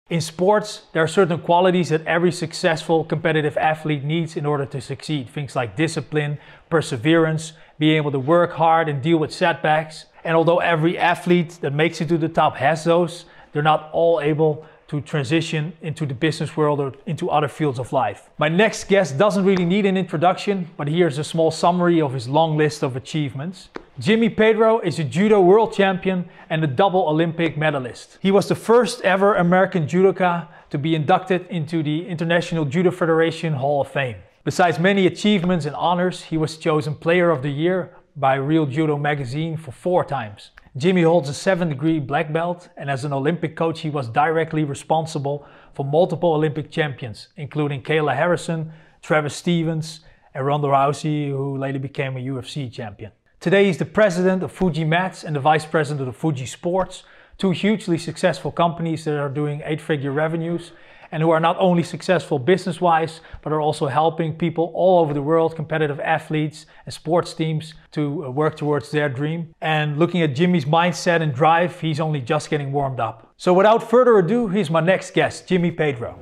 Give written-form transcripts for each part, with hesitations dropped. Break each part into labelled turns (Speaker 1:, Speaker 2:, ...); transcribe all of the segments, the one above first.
Speaker 1: In sports, there are certain qualities that every successful competitive athlete needs in order to succeed. Things like discipline, perseverance, being able to work hard and deal with setbacks. And although every athlete that makes it to the top has those, they're not all able to transition into the business world or into other fields of life. My next guest doesn't really need an introduction, but here's a small summary of his long list of achievements. Jimmy Pedro is a judo world champion and a double Olympic medalist. He was the first ever American judoka to be inducted into the International Judo Federation Hall of Fame. Besides many achievements and honors, he was chosen Player of the Year by Real Judo magazine for 4 times. Jimmy holds a 7th-degree black belt, and as an Olympic coach, he was directly responsible for multiple Olympic champions, including Kayla Harrison, Travis Stevens, and Ronda Rousey, who later became a UFC champion. Today, he's the president of Fuji Mats and the vice president of Fuji Sports, 2 hugely successful companies that are doing 8-figure revenues and who are not only successful business-wise, but are also helping people all over the world, competitive athletes and sports teams, to work towards their dream. And looking at Jimmy's mindset and drive, he's only just getting warmed up. So without further ado, here's my next guest, Jimmy Pedro.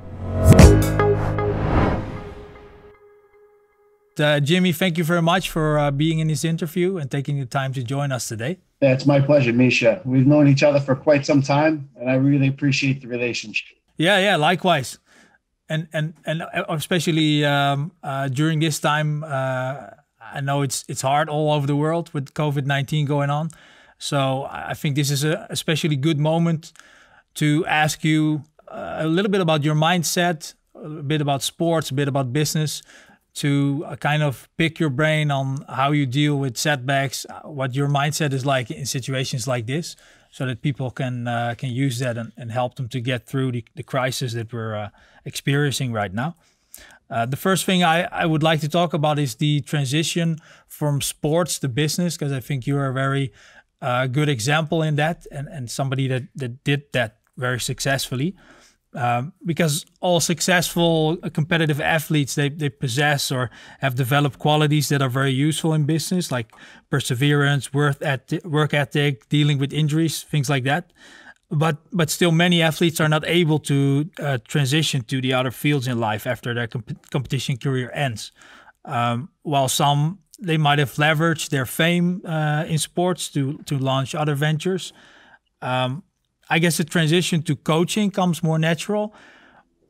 Speaker 1: Jimmy, thank you very much for being in this interview and taking the time to join us today.
Speaker 2: Yeah, it's my pleasure, Misha. We've known each other for quite some time, and I really appreciate the relationship.
Speaker 1: Yeah, likewise. And especially during this time, I know it's hard all over the world with COVID-19 going on. So I think this is a especially good moment to ask you a little bit about your mindset, a bit about sports, a bit about business, to kind of pick your brain on how you deal with setbacks, what your mindset is like in situations like this, so that people can use that and help them to get through the crisis that we're experiencing right now. The first thing I would like to talk about is the transition from sports to business, because I think you're a very good example in that, and somebody that did that very successfully. Because all successful competitive athletes, they possess or have developed qualities that are very useful in business, like perseverance, work ethic, dealing with injuries, things like that. But still, many athletes are not able to transition to the other fields in life after their competition career ends. While some, they might have leveraged their fame in sports to launch other ventures. I guess the transition to coaching comes more natural,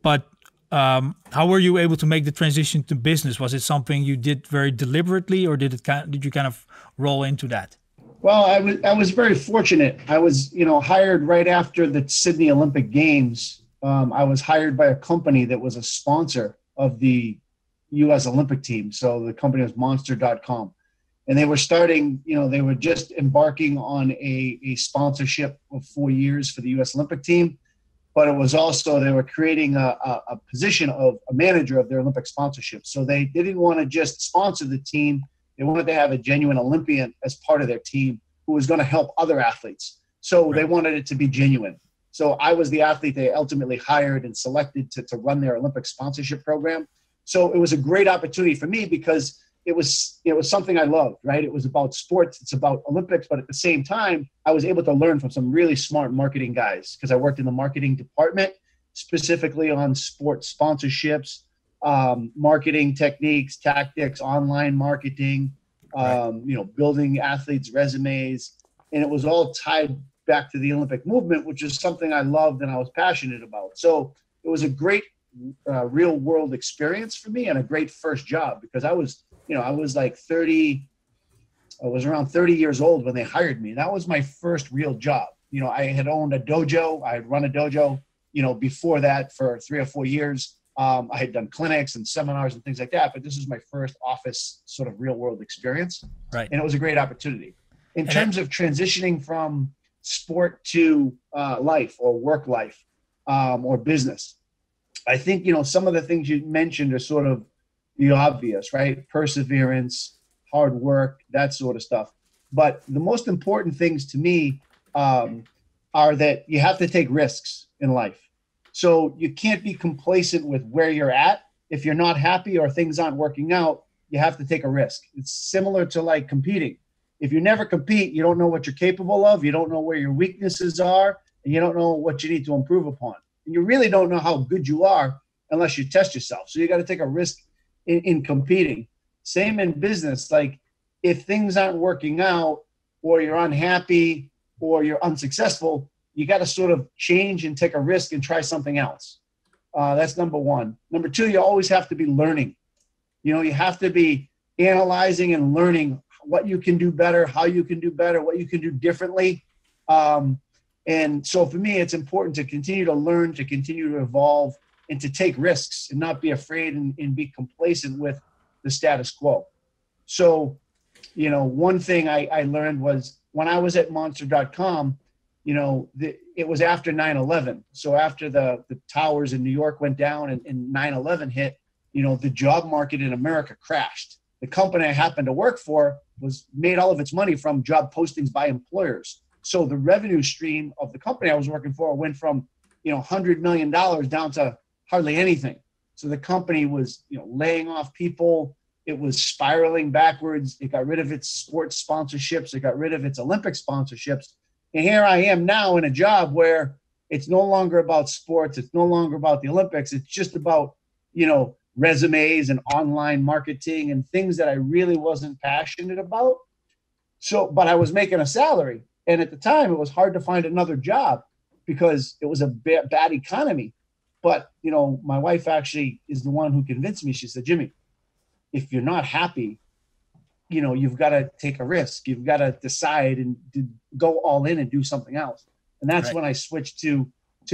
Speaker 1: but how were you able to make the transition to business? Was it something you did very deliberately, or did you kind of roll into that?
Speaker 2: Well, I was very fortunate. I was, hired right after the Sydney Olympic Games. I was hired by a company that was a sponsor of the U.S. Olympic team. So the company was Monster.com. And they were starting, they were just embarking on a sponsorship of 4 years for the U.S. Olympic team. But it was also, they were creating a position of a manager of their Olympic sponsorship. So they didn't want to just sponsor the team. They wanted to have a genuine Olympian as part of their team who was going to help other athletes. So They wanted it to be genuine. So I was the athlete they ultimately hired and selected to run their Olympic sponsorship program. So it was a great opportunity for me because it was something I loved, right? It was about sports, it's about Olympics, but at the same time, I was able to learn from some really smart marketing guys because I worked in the marketing department, specifically on sports sponsorships, marketing techniques, tactics, online marketing, building athletes' resumes, and it was all tied back to the Olympic movement, which is something I loved and I was passionate about. So it was a great real world experience for me and a great first job because I was like 30, I was around 30 years old when they hired me. That was my first real job. I had owned a dojo. I had run a dojo, before that for 3 or 4 years. I had done clinics and seminars and things like that, but this is my first office sort of real world experience.
Speaker 1: Right.
Speaker 2: And it was a great opportunity. In terms of transitioning from sport to life or work life or business, I think, some of the things you mentioned are sort of the obvious, right? Perseverance, hard work, that sort of stuff. But the most important things to me are that you have to take risks in life. So you can't be complacent with where you're at. If you're not happy or things aren't working out, you have to take a risk. It's similar to like competing. If you never compete, you don't know what you're capable of. You don't know where your weaknesses are, and you don't know what you need to improve upon. You really don't know how good you are unless you test yourself. So you got to take a risk in competing. Same in business. Like if things aren't working out or you're unhappy or you're unsuccessful, you got to sort of change and take a risk and try something else. That's number one. Number two, you always have to be learning. You know, you have to be analyzing and learning what you can do better, how you can do better, what you can do differently. And so for me, it's important to continue to learn, to continue to evolve, and to take risks and not be afraid and be complacent with the status quo. So, you know, one thing I learned was when I was at monster.com, you know, it was after 9/11. So after the towers in New York went down and 9/11 hit, you know, the job market in America crashed. The company I happened to work for made all of its money from job postings by employers. So the revenue stream of the company I was working for went from, you know, $100 million down to hardly anything. So the company was, you know, laying off people. It was spiraling backwards. It got rid of its sports sponsorships. It got rid of its Olympic sponsorships. And here I am now in a job where it's no longer about sports. It's no longer about the Olympics. It's just about, you know, resumes and online marketing and things that I really wasn't passionate about. So, but I was making a salary. And at the time, it was hard to find another job because it was a bad economy. But, you know, my wife actually is the one who convinced me. She said, Jimmy, if you're not happy, you know, you've got to take a risk. You've got to decide and go all in and do something else. And that's when I switched to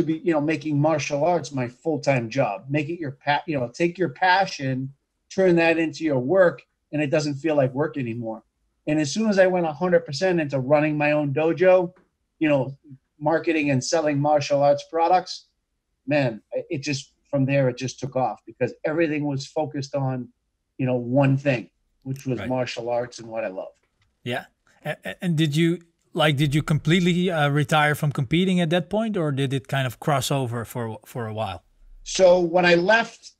Speaker 2: be, you know, making martial arts my full-time job. Make it your, you know, take your passion, turn that into your work, and it doesn't feel like work anymore. And as soon as I went 100% into running my own dojo, you know, marketing and selling martial arts products, man, it just, from there, it just took off because everything was focused on, you know, one thing, which was martial arts and what I love.
Speaker 1: Yeah. And did you completely retire from competing at that point, or did it kind of cross over for a while?
Speaker 2: So when I left,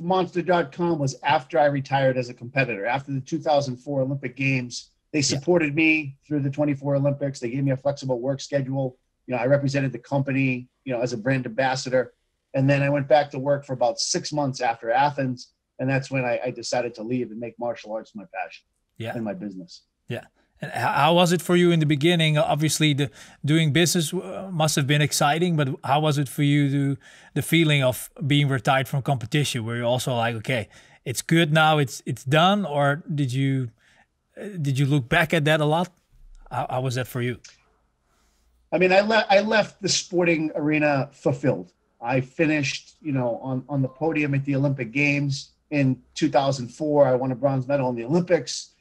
Speaker 2: Monster.com was after I retired as a competitor. After the 2004 Olympic Games, they supported me through the 24 Olympics. They gave me a flexible work schedule. You know, I represented the company, you know, as a brand ambassador. And then I went back to work for about 6 months after Athens. And that's when I decided to leave and make martial arts my passion and my business.
Speaker 1: Yeah. And how was it for you in the beginning? Obviously, doing business must have been exciting, but how was it for you, the feeling of being retired from competition? Were you also like, okay, it's good now, it's done? Or did you look back at that a lot? How was that for you?
Speaker 2: I mean, I left the sporting arena fulfilled. I finished, you know, on the podium at the Olympic Games in 2004. I won a bronze medal in the Olympics.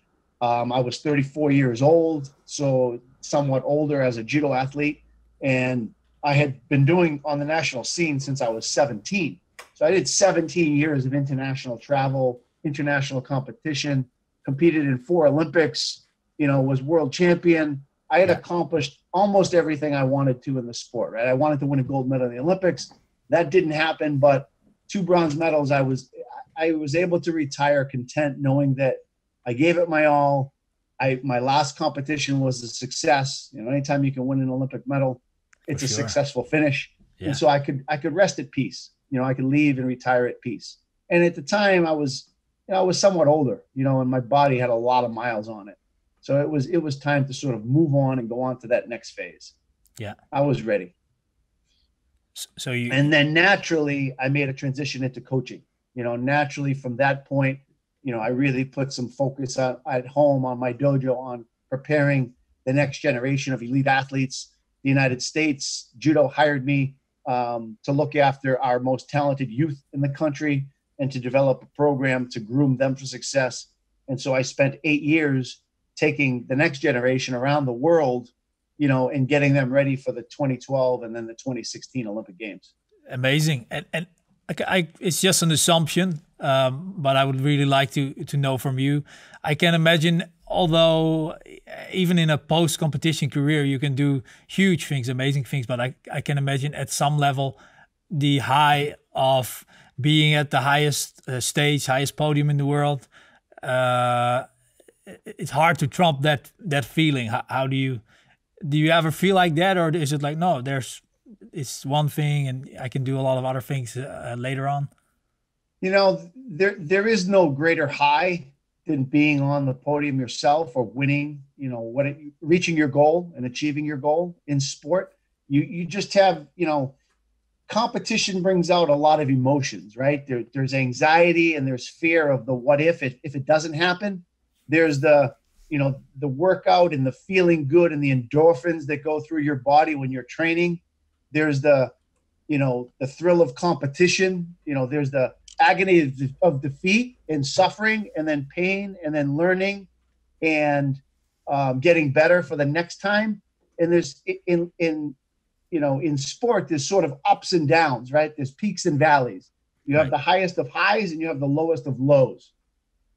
Speaker 2: I was 34 years old, so somewhat older as a judo athlete. And I had been doing on the national scene since I was 17. So I did 17 years of international travel, international competition, competed in 4 Olympics, you know, was world champion. I had accomplished almost everything I wanted to in the sport, right? I wanted to win a gold medal in the Olympics. That didn't happen, but 2 bronze medals, I was able to retire content knowing that I gave it my all. My last competition was a success. You know, anytime you can win an Olympic medal, it's a successful finish. Yeah. And so I could rest at peace. You know, I could leave and retire at peace. And at the time I was somewhat older, you know, and my body had a lot of miles on it. So it was time to sort of move on and go on to that next phase. Yeah. I was ready. And then naturally I made a transition into coaching. You know, naturally from that point, you know, I really put some focus at home on my dojo on preparing the next generation of elite athletes. The United States Judo hired me to look after our most talented youth in the country and to develop a program to groom them for success. And so I spent 8 years taking the next generation around the world, you know, and getting them ready for the 2012 and then the 2016 Olympic Games.
Speaker 1: Amazing. And it's just an assumption, but I would really like to know from you. I can imagine, although even in a post-competition career, you can do huge things, amazing things, but I can imagine at some level, the high of being at the highest stage, highest podium in the world, it's hard to trump that feeling. How do you ever feel like that? Or is it like, no, there's is one thing and I can do a lot of other things later on?
Speaker 2: There is no greater high than being on the podium yourself or winning, reaching your goal and achieving your goal in sport. You just have, competition brings out a lot of emotions, right? There's anxiety and there's fear of the what if it doesn't happen. There's the workout and the feeling good and the endorphins that go through your body when you're training. There's the thrill of competition. There's the agony of defeat and suffering, and then pain, and then learning and getting better for the next time. And there's in sport, there's sort of ups and downs, right? There's peaks and valleys. You have the highest of highs and you have the lowest of lows,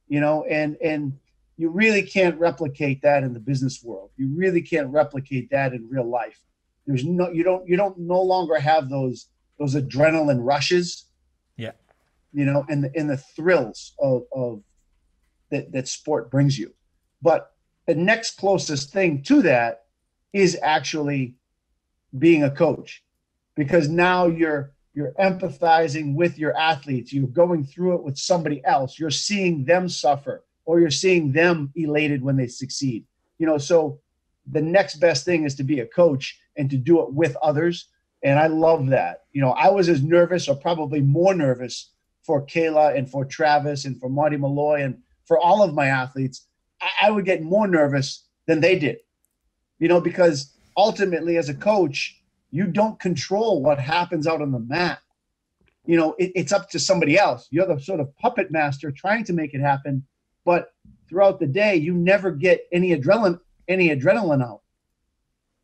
Speaker 2: and you really can't replicate that in the business world. You really can't replicate that in real life. You don't no longer have those adrenaline rushes.
Speaker 1: Yeah.
Speaker 2: And the thrills of that sport brings you. But the next closest thing to that is actually being a coach, because now you're empathizing with your athletes. You're going through it with somebody else. You're seeing them suffer, or you're seeing them elated when they succeed. So the next best thing is to be a coach and to do it with others. And I love that. I was as nervous, or probably more nervous, for Kayla and for Travis and for Marty Malloy and for all of my athletes. I would get more nervous than they did, because ultimately as a coach, you don't control what happens out on the mat. It's up to somebody else. You're the sort of puppet master trying to make it happen. But throughout the day, you never get any adrenaline out.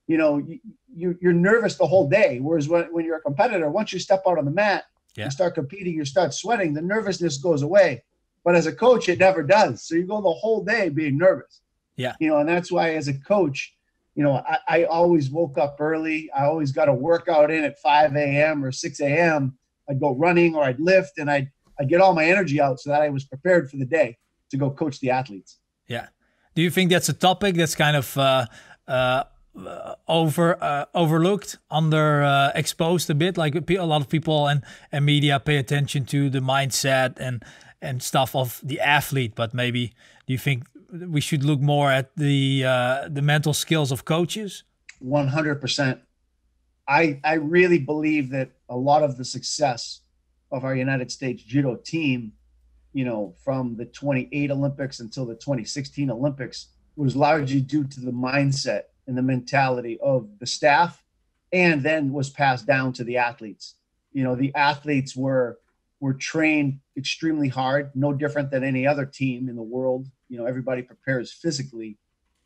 Speaker 2: You're nervous the whole day. Whereas when you're a competitor, once you step out on the mat, you start competing, you start sweating, the nervousness goes away. But as a coach, it never does. So you go the whole day being nervous.
Speaker 1: Yeah.
Speaker 2: And that's why as a coach, I always woke up early. I always got a workout in at 5 a.m. or 6 a.m. I'd go running or I'd lift, and I'd get all my energy out so that I was prepared for the day to go coach the athletes.
Speaker 1: Yeah. Do you think that's a topic that's kind of overlooked, exposed a bit? Like a lot of people and media pay attention to the mindset and stuff of the athlete, but maybe do you think we should look more at the mental skills of coaches?
Speaker 2: 100%. I really believe that a lot of the success of our United States judo team, from the 28 Olympics until the 2016 Olympics, was largely due to the mindset and the mentality of the staff, and then was passed down to the athletes. The athletes were trained extremely hard, no different than any other team in the world. Everybody prepares physically,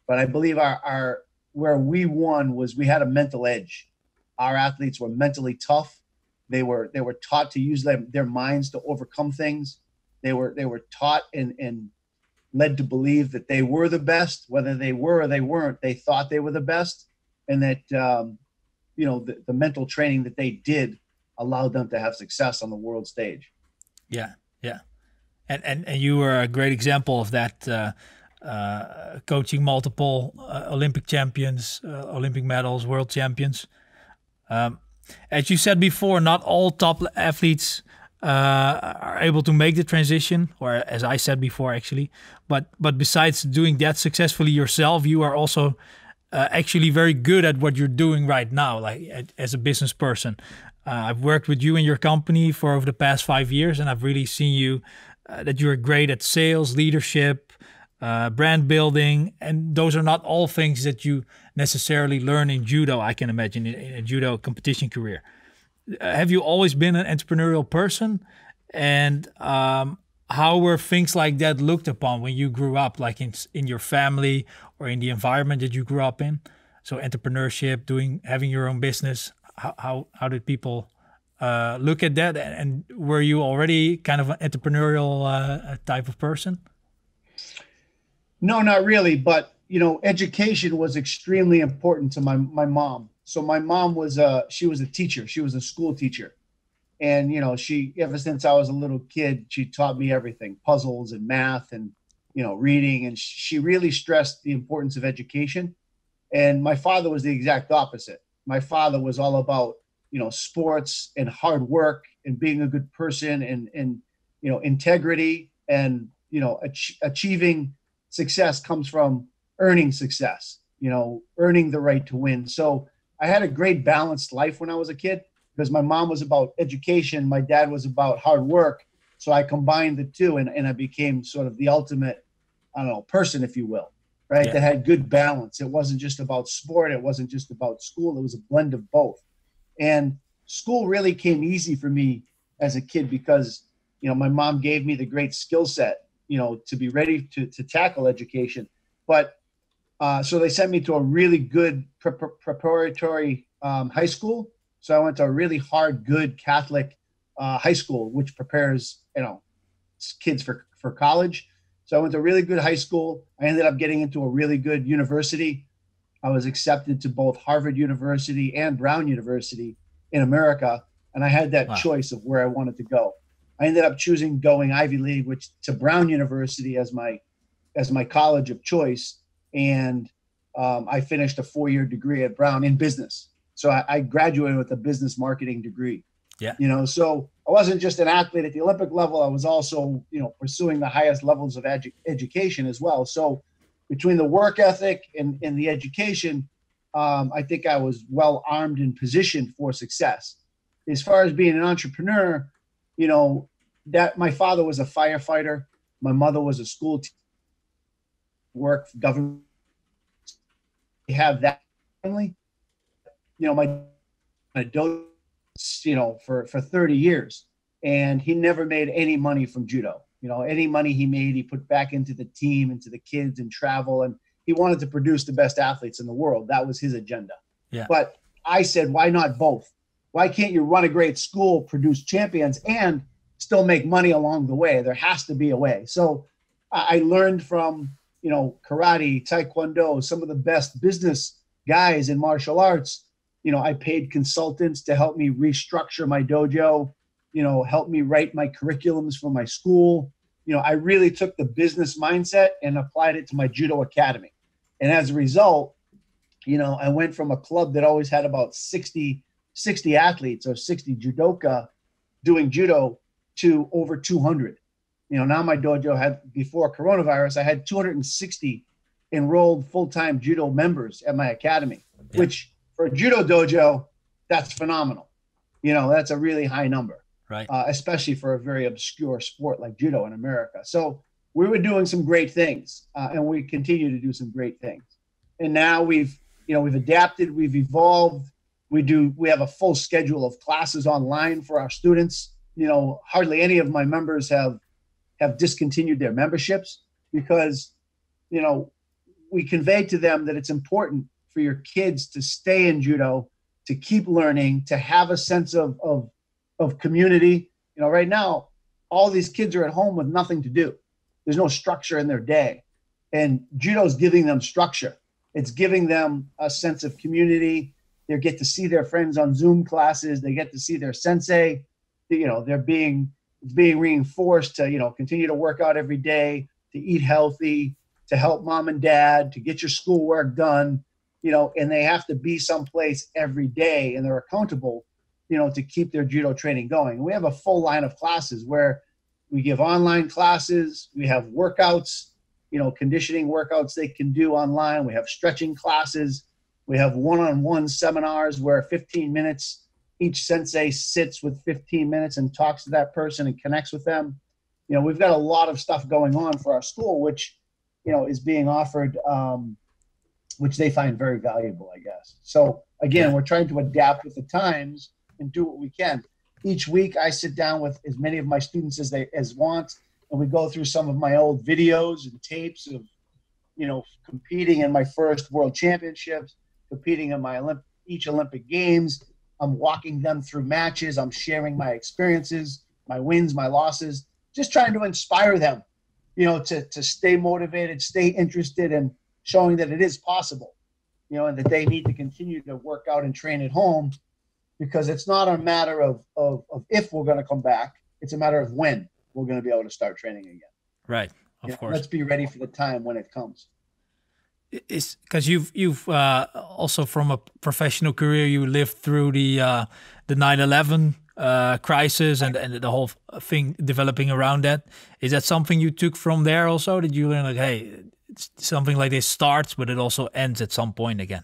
Speaker 2: but I believe our where we won was we had a mental edge. Our athletes were mentally tough. They were taught to use their minds to overcome things. They were taught and led to believe that they were the best, whether they were or they weren't. They thought they were the best, and that the mental training that they did allowed them to have success on the world stage.
Speaker 1: Yeah, yeah, and you were a great example of that. Coaching multiple Olympic champions, Olympic medals, world champions. As you said before, not all top athletes are able to make the transition, or as I said before, actually. But besides doing that successfully yourself, you are also actually very good at what you're doing right now, like as a business person. I've worked with you in your company for over the past 5 years, and I've really seen you that you're great at sales, leadership, brand building, and those are not all things that you necessarily learn in judo, I can imagine, in a judo competition career. Have you always been an entrepreneurial person? And how were things like that looked upon when you grew up, like in your family or in the environment that you grew up in? So entrepreneurship, having your own business, how did people look at that? And were you already kind of an entrepreneurial type of person?
Speaker 2: No, not really. But, education was extremely important to my mom. So my mom she was a teacher. She was a school teacher. And, she, ever since I was a little kid, she taught me everything, puzzles and math and, reading. And she really stressed the importance of education. And my father was the exact opposite. My father was all about sports and hard work and being a good person and integrity and, achieving success comes from earning success, earning the right to win. So I had a great balanced life when I was a kid because my mom was about education. My dad was about hard work. So I combined the two and I became sort of the ultimate, person, if you will, right?
Speaker 1: Yeah.
Speaker 2: That had good balance. It wasn't just about sport. It wasn't just about school. It was a blend of both. And school really came easy for me as a kid because, my mom gave me the great skill set, to be ready to tackle education. But so they sent me to a really good preparatory high school. So I went to a really hard, good Catholic high school, which prepares, kids for college. So I went to a really good high school. I ended up getting into a really good university. I was accepted to both Harvard University and Brown University in America. And I had that choice of where I wanted to go. I ended up choosing going Ivy League, which to Brown University as my college of choice. And I finished a 4-year degree at Brown in business. So I graduated with a business marketing degree.
Speaker 1: Yeah.
Speaker 2: So I wasn't just an athlete at the Olympic level. I was also, pursuing the highest levels of education as well. So between the work ethic and the education, I think I was well armed and positioned for success. As far as being an entrepreneur, that my father was a firefighter. My mother was a school teacher, work government. Have that family, my dojo, for 30 years, and he never made any money from judo. Any money he made, he put back into the team, into the kids, and travel. And he wanted to produce the best athletes in the world. That was his agenda.
Speaker 1: Yeah.
Speaker 2: But I said, why not both? Why can't you run a great school, produce champions, and still make money along the way? There has to be a way. So I learned from, karate, taekwondo, some of the best business guys in martial arts. I paid consultants to help me restructure my dojo, help me write my curriculums for my school. I really took the business mindset and applied it to my judo academy. And as a result, I went from a club that always had about 60 athletes or 60 judoka doing judo to over 200. Now my dojo had, before coronavirus, I had 260 enrolled full-time judo members at my academy, which for a judo dojo, that's phenomenal. That's a really high number,
Speaker 1: right?
Speaker 2: Especially for a very obscure sport like judo in America. So we were doing some great things, and we continue to do some great things. And now we've adapted, we've evolved. We have a full schedule of classes online for our students. Hardly any of my members have discontinued their memberships because, we convey to them that it's important for your kids to stay in judo, to keep learning, to have a sense of community. Right now, all these kids are at home with nothing to do. There's no structure in their day. And judo is giving them structure. It's giving them a sense of community. They get to see their friends on Zoom classes. They get to see their sensei. They're being reinforced to, continue to work out every day, to eat healthy, to help mom and dad, to get your schoolwork done, and they have to be someplace every day, and they're accountable, to keep their judo training going. And we have a full line of classes where we give online classes. We have workouts, conditioning workouts they can do online. We have stretching classes. We have one-on-one seminars where 15 minutes, each sensei sits with 15 minutes and talks to that person and connects with them. We've got a lot of stuff going on for our school, which, is being offered, which they find very valuable, I guess. So again, we're trying to adapt with the times and do what we can. Each week I sit down with as many of my students as want, and we go through some of my old videos and tapes of, competing in my first world championships, competing in each Olympic Games. I'm walking them through matches. I'm sharing my experiences, my wins, my losses, just trying to inspire them, to stay motivated, stay interested, and showing that it is possible, and that they need to continue to work out and train at home, because it's not a matter of if we're going to come back. It's a matter of when we're going to be able to start training again.
Speaker 1: Right. Of course.
Speaker 2: Let's be ready for the time when it comes.
Speaker 1: is because you've also from a professional career, you lived through the 9/11 crisis and the whole thing developing around that. Is that something you took from there also? Did you learn like, hey, something like this starts, but it also ends at some point again?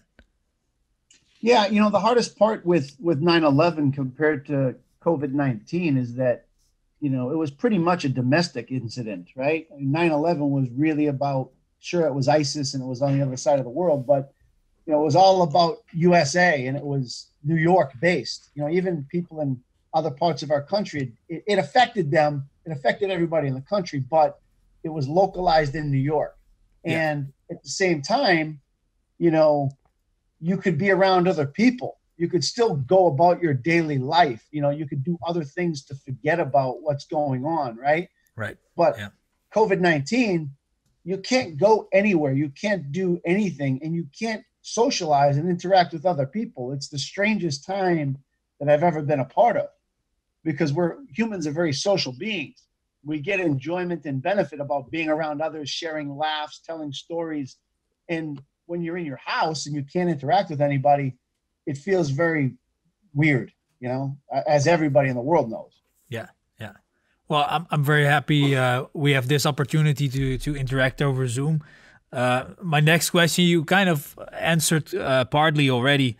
Speaker 2: Yeah, you know, the hardest part with 9/11 compared to COVID-19 is that, you know, it was pretty much a domestic incident, right? I mean, 9/11 was really about, sure, it was ISIS and it was on the other side of the world, but, you know, it was all about USA and it was New York based. You know, even people in other parts of our country, it affected them. It affected everybody in the country, but it was localized in New York.
Speaker 1: Yeah.
Speaker 2: And at the same time, you know, you could be around other people. You could still go about your daily life. You know, you could do other things to forget about what's going on, right?
Speaker 1: Right.
Speaker 2: But
Speaker 1: yeah.
Speaker 2: COVID-19, you can't go anywhere. You can't do anything, and you can't socialize and interact with other people. It's the strangest time that I've ever been a part of, because humans are very social beings. We get enjoyment and benefit about being around others, sharing laughs, telling stories. And when you're in your house and you can't interact with anybody, it feels very weird, you know, as everybody in the world knows.
Speaker 1: Yeah, yeah. Well, I'm very happy we have this opportunity to interact over Zoom. My next question, you kind of answered partly already,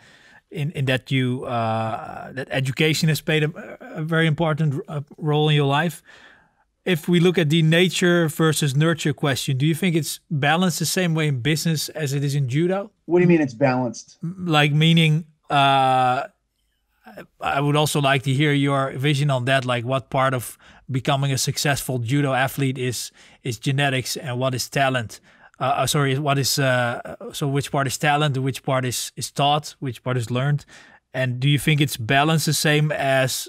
Speaker 1: in that you that education has played a very important role in your life. If we look at the nature versus nurture question, do you think it's balanced the same way in business as it is in judo?
Speaker 2: What do you mean it's balanced?
Speaker 1: Like meaning, I would also like to hear your vision on that. Like, what part of becoming a successful judo athlete is genetics, and what is talent? What is so which part is talent, and which part is taught, which part is learned? And do you think it's balanced the same as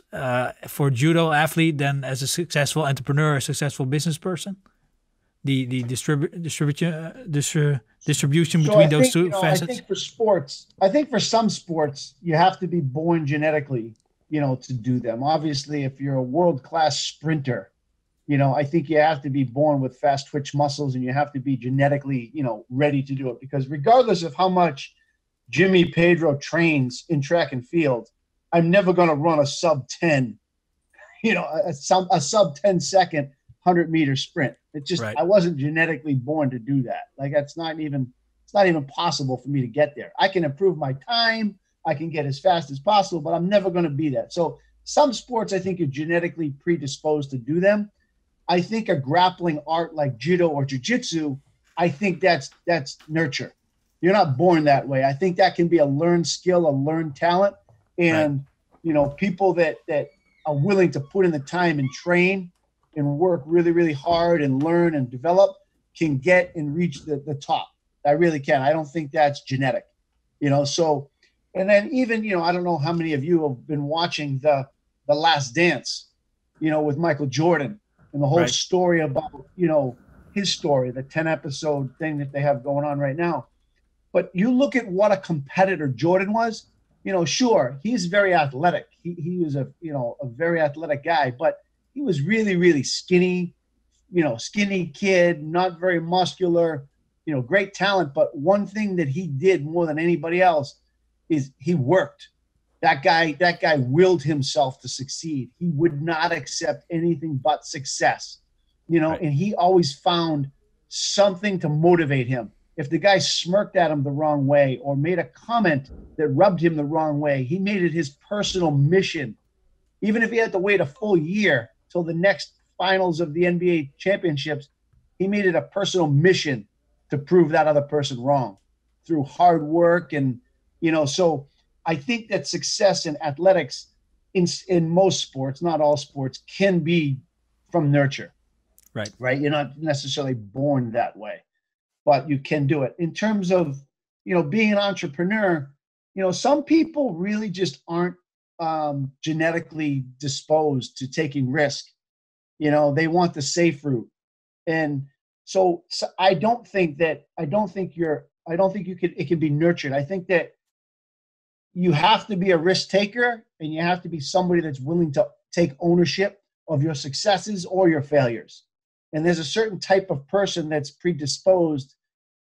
Speaker 1: for a judo athlete than as a successful entrepreneur, a successful business person? The distribution between those two facets?
Speaker 2: I think for sports, I think for some sports, you have to be born genetically, you know, to do them. Obviously, if you're a world-class sprinter, you know, I think you have to be born with fast twitch muscles and you have to be genetically, you know, ready to do it. Because regardless of how much Jimmy Pedro trains in track and field, I'm never going to run a sub 10, you know, a sub 10 second 100-meter sprint. It just, right. I wasn't genetically born to do that. Like, it's not even possible for me to get there. I can improve my time. I can get as fast as possible, but I'm never going to be that. So some sports, I think you're genetically predisposed to do them. I think a grappling art like judo or jiu-jitsu, I think that's nurture. You're not born that way. I think that can be a learned skill, a learned talent. And, right. You know, people that are willing to put in the time and train and work really, really hard and learn and develop can get and reach the top. I really can. I don't think that's genetic, you know? So, and then even, you know, I don't know how many of you have been watching the Last Dance, you know, with Michael Jordan and the whole right. story about, you know, his story, the 10-episode thing that they have going on right now. But you look at what a competitor Jordan was, you know, sure, he's very athletic. He was a very athletic guy, but he was really, really skinny, you know, skinny kid, not very muscular, you know, great talent. But one thing that he did more than anybody else is he worked. That guy willed himself to succeed. He would not accept anything but success, you know, right. And he always found something to motivate him. If the guy smirked at him the wrong way or made a comment that rubbed him the wrong way, he made it his personal mission. Even if he had to wait a full year till the next finals of the NBA championships, he made it a personal mission to prove that other person wrong through hard work. And, you know, so I think that success in athletics in most sports, not all sports, can be from nurture.
Speaker 1: Right.
Speaker 2: Right. You're not necessarily born that way, but you can do it. In terms of, you know, being an entrepreneur, you know, some people really just aren't genetically disposed to taking risk. You know, they want the safe route. And so I don't think it can be nurtured. I think that you have to be a risk taker and you have to be somebody that's willing to take ownership of your successes or your failures. And there's a certain type of person that's predisposed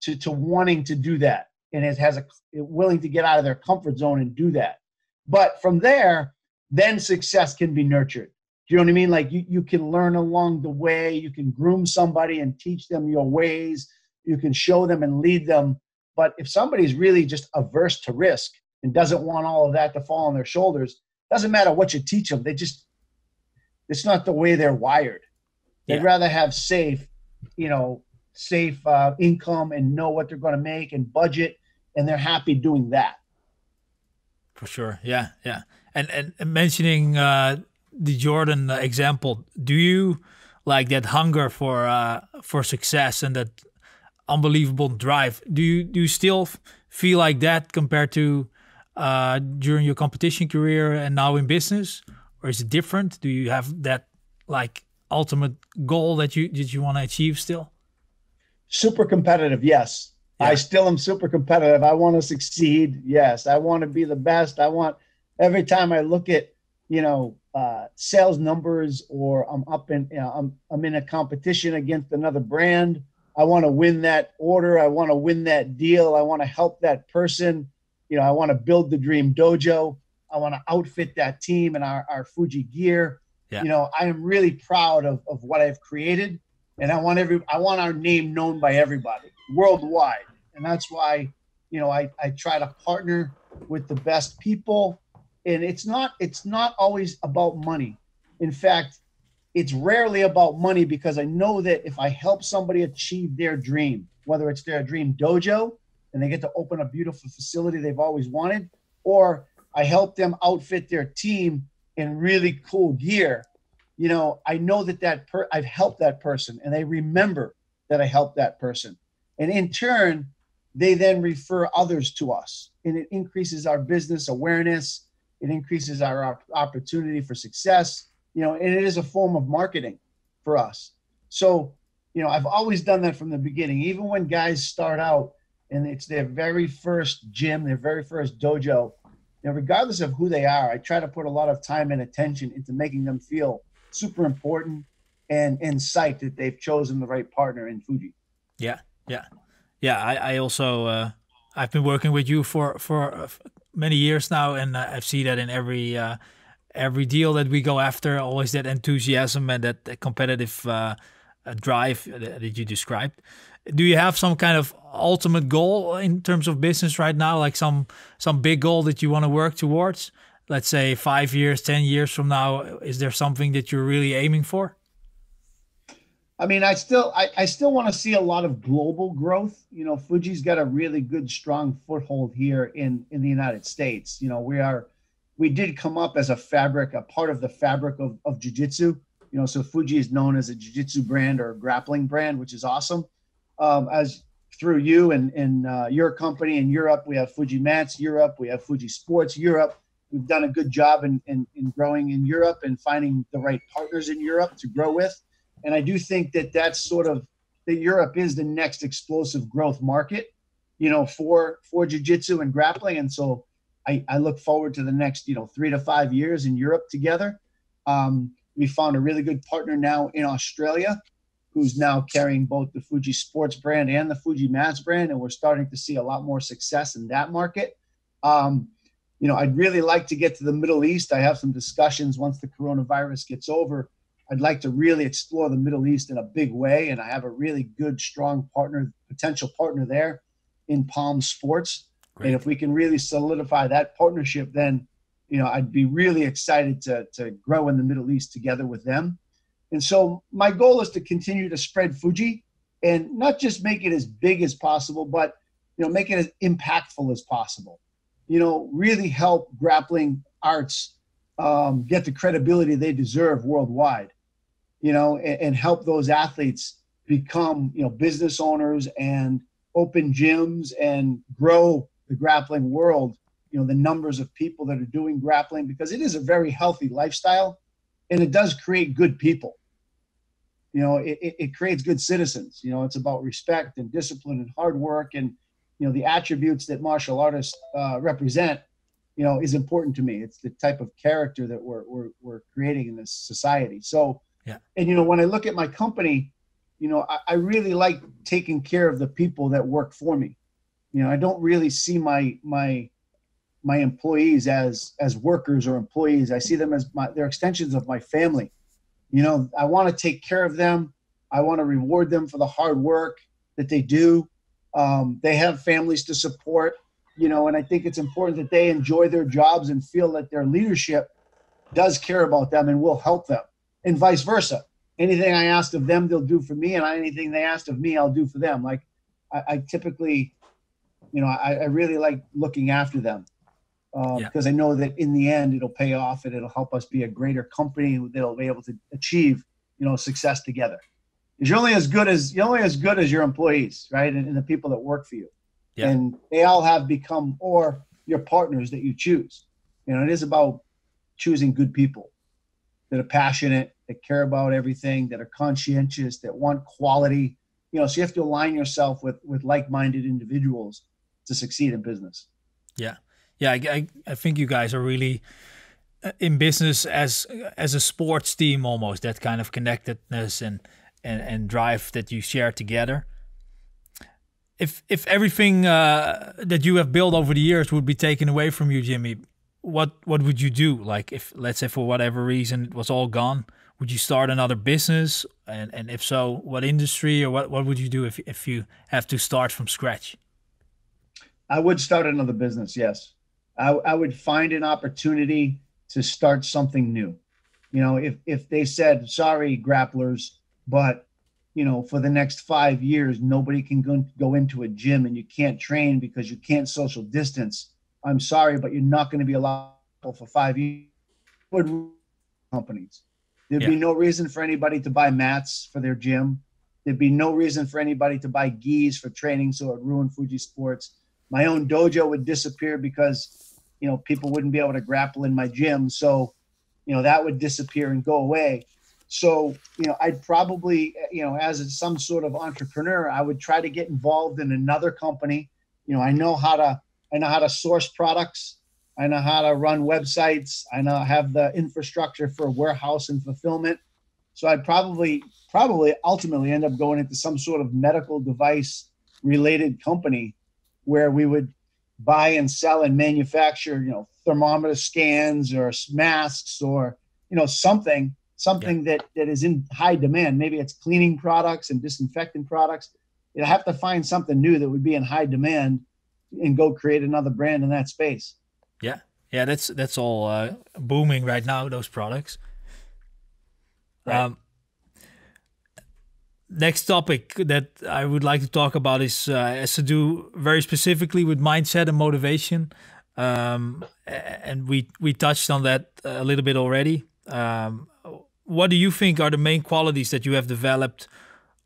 Speaker 2: to wanting to do that, and it has a willing to get out of their comfort zone and do that. But from there, then success can be nurtured. Do you know what I mean? Like you can learn along the way. You can groom somebody and teach them your ways. You can show them and lead them. But if somebody's really just averse to risk and doesn't want all of that to fall on their shoulders, doesn't matter what you teach them. It's not the way they're wired. They'd rather have safe income and know what they're going to make and budget, and they're happy doing that.
Speaker 1: For sure. Yeah. Yeah. And mentioning the Jordan example, do you like that hunger for success and that unbelievable drive? Do you still feel like that compared to during your competition career and now in business, or is it different? Do you have that like ultimate goal that you want to achieve still?
Speaker 2: Super competitive, yes. Yeah. I still am super competitive. I want to succeed. Yes, I want to be the best. I want every time I look at sales numbers, or I'm up in I'm in a competition against another brand. I want to win that order. I want to win that deal. I want to help that person. I want to build the dream dojo. I want to outfit that team in our Fuji gear. Yeah. I am really proud of what I've created, and I want our name known by everybody worldwide. And that's why, I try to partner with the best people. And it's not always about money. In fact, it's rarely about money, because I know that if I help somebody achieve their dream, whether it's their dream dojo and they get to open a beautiful facility they've always wanted, or I help them outfit their team in really cool gear, I know that I've helped that person, and they remember that I helped that person. And in turn, they then refer others to us, and it increases our business awareness. It increases our opportunity for success, and it is a form of marketing for us. So, I've always done that from the beginning. Even when guys start out and it's their very first gym, their very first dojo, regardless of who they are, I try to put a lot of time and attention into making them feel super important and psyched that they've chosen the right partner in Fuji.
Speaker 1: Yeah. I also I've been working with you for many years now, and I see that in every deal that we go after, always that enthusiasm and that competitive drive that you described. Do you have some kind of ultimate goal in terms of business right now, like some big goal that you want to work towards? Let's say 5 years, 10 years from now, is there something that you're really aiming for?
Speaker 2: I mean, I still want to see a lot of global growth. Fuji's got a really good, strong foothold here in the United States. We did come up as a part of the fabric of jiu-jitsu. So Fuji is known as a jiu-jitsu brand or a grappling brand, which is awesome. As through you and your company in Europe, we have Fuji Mats Europe, we have Fuji Sports Europe. We've done a good job in growing in Europe and finding the right partners in Europe to grow with. And I do think that Europe is the next explosive growth market, for jiu-jitsu and grappling. And so I look forward to the next, 3 to 5 years in Europe together. We found a really good partner now in Australia, who's now carrying both the Fuji Sports brand and the Fuji Mats brand. And we're starting to see a lot more success in that market. I'd really like to get to the Middle East. I have some discussions once the coronavirus gets over. I'd like to really explore the Middle East in a big way. And I have a really good, strong potential partner there in Palm Sports. Great. And if we can really solidify that partnership, then, I'd be really excited to grow in the Middle East together with them. And so my goal is to continue to spread Fuji and not just make it as big as possible, but, make it as impactful as possible. Really help grappling arts get the credibility they deserve worldwide, and help those athletes become, business owners and open gyms and grow the grappling world, the numbers of people that are doing grappling, because it is a very healthy lifestyle and it does create good people. It creates good citizens. It's about respect and discipline and hard work, and, the attributes that martial artists represent, is important to me. It's the type of character that we're creating in this society. So, yeah. And, when I look at my company, I really like taking care of the people that work for me. I don't really see my employees as workers or employees. I see them as they're extensions of my family. I want to take care of them. I want to reward them for the hard work that they do. They have families to support, and I think it's important that they enjoy their jobs and feel that their leadership does care about them and will help them, and vice versa. Anything I asked of them, they'll do for me, and anything they asked of me, I'll do for them. Like I typically, I really like looking after them because I know that in the end it'll pay off and it'll help us be a greater company that'll be able to achieve, success together. Because you're only as good as your employees, right? And the people that work for you. Yeah. And they all have become, or your partners that you choose. It is about choosing good people that are passionate, that care about everything, that are conscientious, that want quality. So you have to align yourself with like-minded individuals to succeed in business.
Speaker 1: Yeah. Yeah, I think you guys are really in business as a sports team almost, that kind of connectedness and drive that you share together. If everything that you have built over the years would be taken away from you, Jimmy, what would you do? Like if, let's say for whatever reason it was all gone, would you start another business? And if so, what industry, or what would you do if you have to start from scratch?
Speaker 2: I would start another business, yes. I would find an opportunity to start something new. If they said, sorry, grapplers, but, for the next 5 years, nobody can go into a gym and you can't train because you can't social distance. I'm sorry, but you're not going to be allowed for 5 years. Companies. There'd be no reason for anybody to buy mats for their gym. There'd be no reason for anybody to buy gis for training, so it would ruin Fuji Sports. My own dojo would disappear because, people wouldn't be able to grapple in my gym. So, that would disappear and go away. So, I'd probably, as some sort of entrepreneur, I would try to get involved in another company. I know how to source products. I know how to run websites. I have the infrastructure for warehouse and fulfillment. So I'd probably ultimately end up going into some sort of medical device related company where we would buy and sell and manufacture, thermometer scans or masks or, something that is in high demand. Maybe it's cleaning products and disinfectant products. You'd have to find something new that would be in high demand and go create another brand in that space.
Speaker 1: Yeah. Yeah. That's all booming right now, those products. Right. Next topic that I would like to talk about has to do very specifically with mindset and motivation. And we touched on that a little bit already. What do you think are the main qualities that you have developed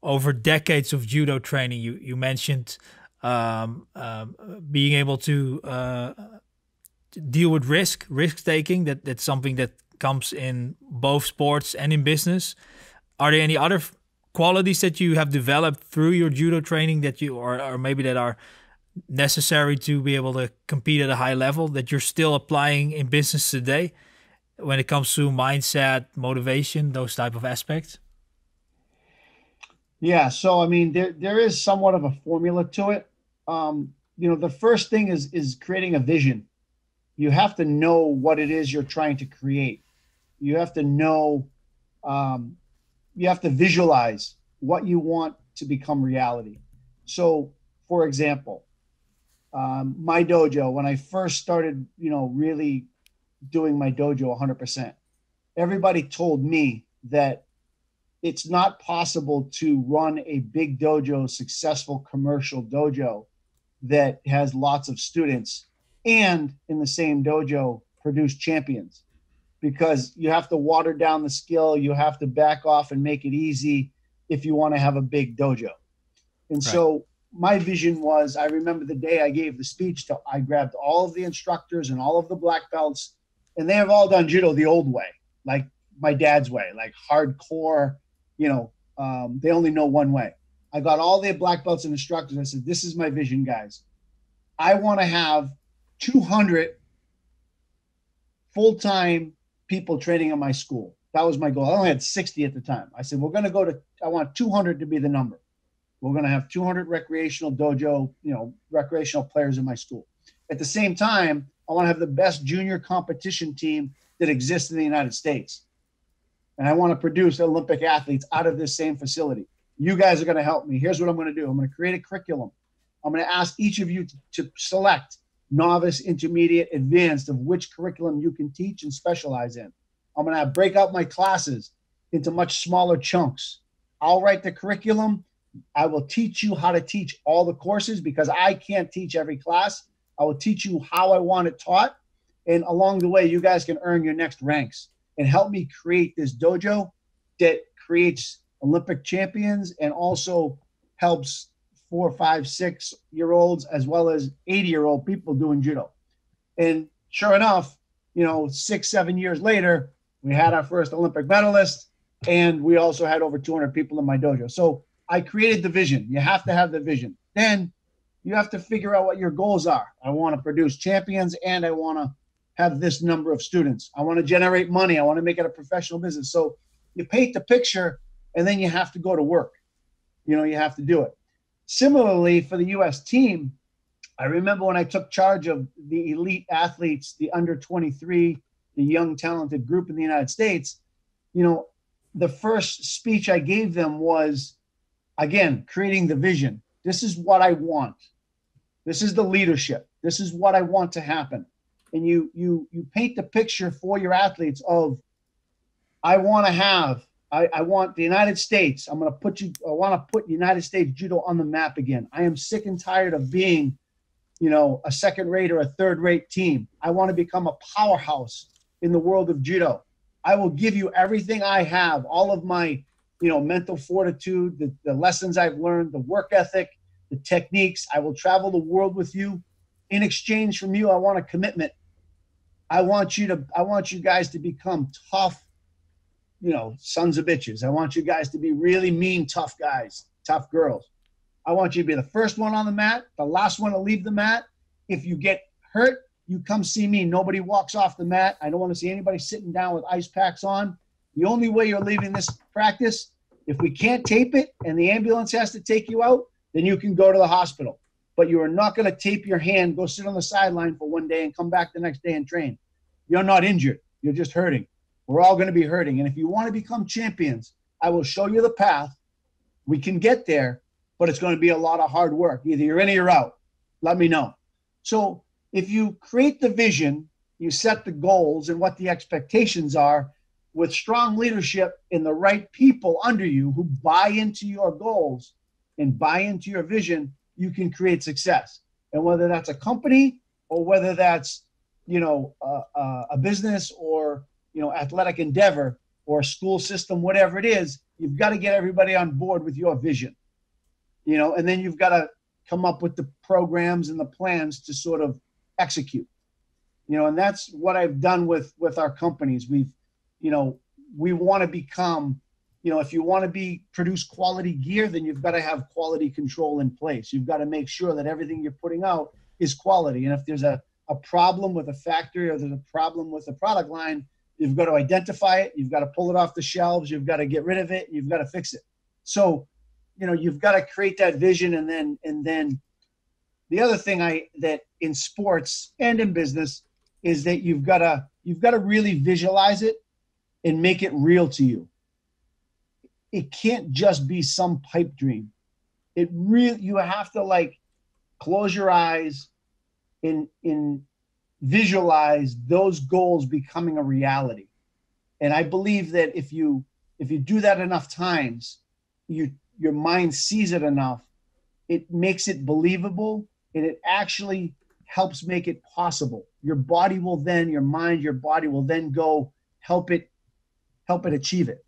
Speaker 1: over decades of judo training? You mentioned being able to deal with risk taking. That's something that comes in both sports and in business. Are there any other qualities that you have developed through your judo training that you or maybe that are necessary to be able to compete at a high level that you're still applying in business today when it comes to mindset, motivation, those type of aspects?
Speaker 2: Yeah, so I mean, there is somewhat of a formula to it. The first thing is creating a vision. You have to know what it is you're trying to create. You have to know, you have to visualize what you want to become reality. So, for example, my dojo, when I first started, really doing my dojo 100%, everybody told me that it's not possible to run a big dojo, successful commercial dojo that has lots of students and in the same dojo produce champions, because you have to water down the skill. You have to back off and make it easy if you want to have a big dojo. And so my vision was, I remember the day I gave the speech, I grabbed all of the instructors and all of the black belts, and they have all done judo the old way, like my dad's way, like hardcore, they only know one way. I got all the black belts and instructors. I said, this is my vision, guys. I want to have 200 full-time people training in my school. That was my goal. I only had 60 at the time. I said, I want 200 to be the number. We're going to have 200 recreational dojo, recreational players in my school. At the same time, I want to have the best junior competition team that exists in the United States. And I want to produce Olympic athletes out of this same facility. You guys are going to help me. Here's what I'm going to do. I'm going to create a curriculum. I'm going to ask each of you to select novice, intermediate, advanced of which curriculum you can teach and specialize in. I'm going to break out my classes into much smaller chunks. I'll write the curriculum. I will teach you how to teach all the courses because I can't teach every class. I will teach you how I want it taught. And along the way, you guys can earn your next ranks and help me create this dojo that creates Olympic champions and also helps 4, 5, 6-year-olds as well as 80-year-old people doing judo. And sure enough, 6, 7 years later, we had our first Olympic medalist, and we also had over 200 people in my dojo. So I created the vision. You have to have the vision. Then you have to figure out what your goals are. I want to produce champions, and I want to have this number of students. I want to generate money. I want to make it a professional business. So you paint the picture, and then you have to go to work. You have to do it. Similarly, for the U.S. team, I remember when I took charge of the elite athletes, the under 23, the young talented group in the United States, the first speech I gave them was, again, creating the vision. This is what I want. This is the leadership. This is what I want to happen. And you paint the picture for your athletes of, I want the United States. I want to put United States judo on the map again. I am sick and tired of being, a second-rate or a third-rate team. I want to become a powerhouse in the world of judo. I will give you everything I have, all of my, mental fortitude, the lessons I've learned, the work ethic, the techniques. I will travel the world with you. In exchange from you, I want a commitment. I want you guys to become tough, sons of bitches. I want you guys to be really mean, tough guys, tough girls. I want you to be the first one on the mat, the last one to leave the mat. If you get hurt, you come see me. Nobody walks off the mat. I don't want to see anybody sitting down with ice packs on. The only way you're leaving this practice, if we can't tape it and the ambulance has to take you out, then you can go to the hospital. But you are not going to tape your hand, go sit on the sideline for one day and come back the next day and train. You're not injured. You're just hurting. We're all going to be hurting. And if you want to become champions, I will show you the path. We can get there, but it's going to be a lot of hard work. Either you're in or you're out. Let me know. So if you create the vision, you set the goals and what the expectations are with strong leadership and the right people under you who buy into your goals and buy into your vision, you can create success. And whether that's a company or whether that's, a business or, athletic endeavor or a school system, whatever it is, you've got to get everybody on board with your vision, and then you've got to come up with the programs and the plans to sort of execute, and that's what I've done with our companies. We want to become, if you want to produce quality gear, then you've got to have quality control in place. You've got to make sure that everything you're putting out is quality. And if there's a problem with a factory or there's a problem with a product line, you've got to identify it. You've got to pull it off the shelves. You've got to get rid of it. You've got to fix it. So, you've got to create that vision. And then the other thing that in sports and in business is that you've got to really visualize it and make it real to you. It can't just be some pipe dream. You have to close your eyes and visualize those goals becoming a reality. And I believe that if you do that enough times, your mind sees it enough, it makes it believable, and it actually helps make it possible. Your body will then, your mind, your body will then go help it achieve it.